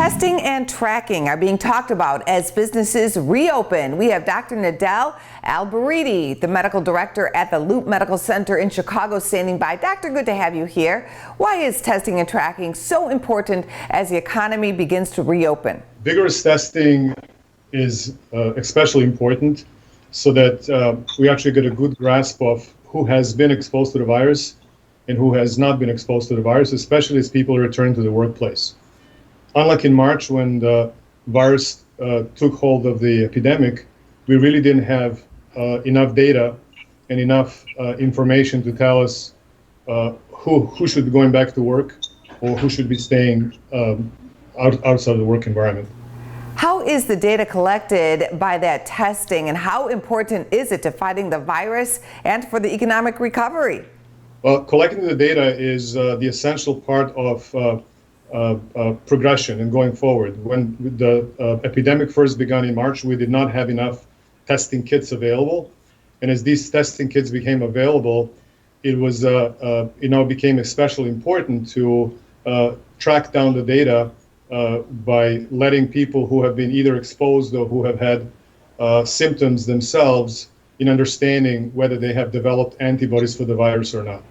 Testing and tracking are being talked about as businesses reopen. We have Dr. Nidal Elbaridi, the medical director at the Loop Medical Center in Chicago, standing by. Doctor, good to have you here. Why is testing and tracking so important as the economy begins to reopen? Vigorous testing is especially important so that we actually get a good grasp of who has been exposed to the virus and who has not been exposed to the virus, especially as people return to the workplace. Unlike in March, when the virus took hold of the epidemic, we really didn't have enough data and enough information to tell us who should be going back to work or who should be staying outside the work environment. How is the data collected by that testing, and how important is it to fighting the virus and for the economic recovery? Well, collecting the data is the essential part of progression and going forward. When the epidemic first began in March, we did not have enough testing kits available. And as these testing kits became available, it was became especially important to track down the data by letting people who have been either exposed or who have had symptoms themselves in understanding whether they have developed antibodies for the virus or not.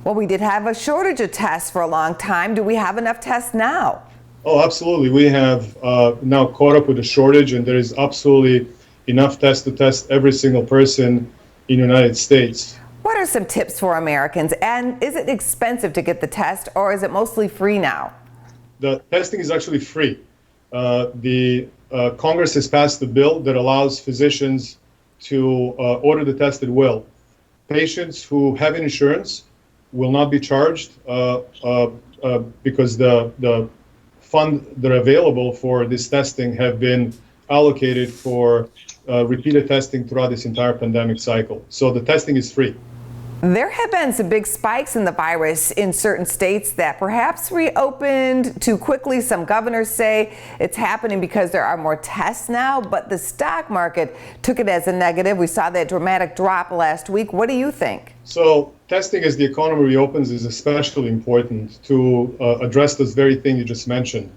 Well, we did have a shortage of tests for a long time. Do we have enough tests now? Oh, absolutely. We have now caught up with the shortage, and there is absolutely enough tests to test every single person in the United States. What are some tips for Americans? And is it expensive to get the test, or is it mostly free now? The testing is actually free. The Congress has passed a bill that allows physicians to order the test at will. Patients who have insurance will not be charged because the funds that are available for this testing have been allocated for repeated testing throughout this entire pandemic cycle. So the testing is free. There have been some big spikes in the virus in certain states that perhaps reopened too quickly. Some governors say it's happening because there are more tests now, but the stock market took it as a negative. We saw that dramatic drop last week. What do you think? So testing as the economy reopens is especially important to address this very thing you just mentioned,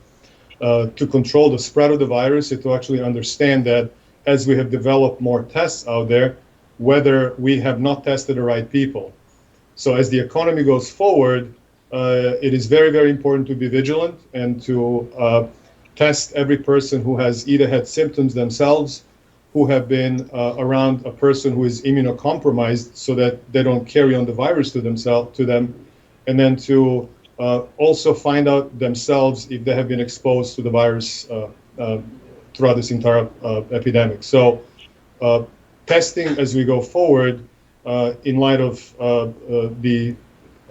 to control the spread of the virus and to actually understand that as we have developed more tests out there, whether we have not tested the right people. So as the economy goes forward, it is very, very important to be vigilant and to test every person who has either had symptoms themselves, who have been around a person who is immunocompromised so that they don't carry on the virus to them, and then to also find out themselves if they have been exposed to the virus throughout this entire epidemic. So testing as we go forward in light of the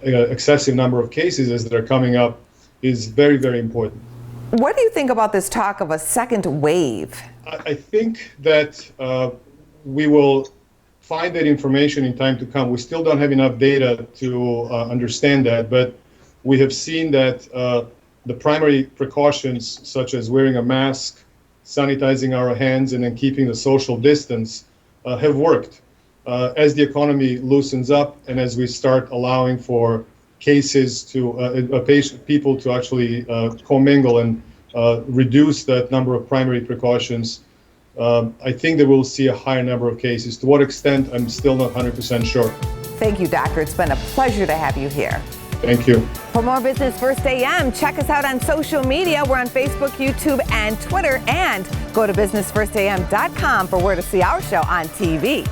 excessive number of cases as they're coming up is very, very important. What do you think about this talk of a second wave? I think that we will find that information in time to come. We still don't have enough data to understand that, but we have seen that the primary precautions such as wearing a mask, sanitizing our hands, and then keeping the social distance have worked. As the economy loosens up and as we start allowing for cases to people to actually commingle and reduce that number of primary precautions, I think that we'll see a higher number of cases. To what extent, I'm still not 100% sure. Thank you, Doctor. It's been a pleasure to have you here. Thank you. For more Business First AM, check us out on social media. We're on Facebook, YouTube, and Twitter. And go to businessfirstam.com for where to see our show on TV.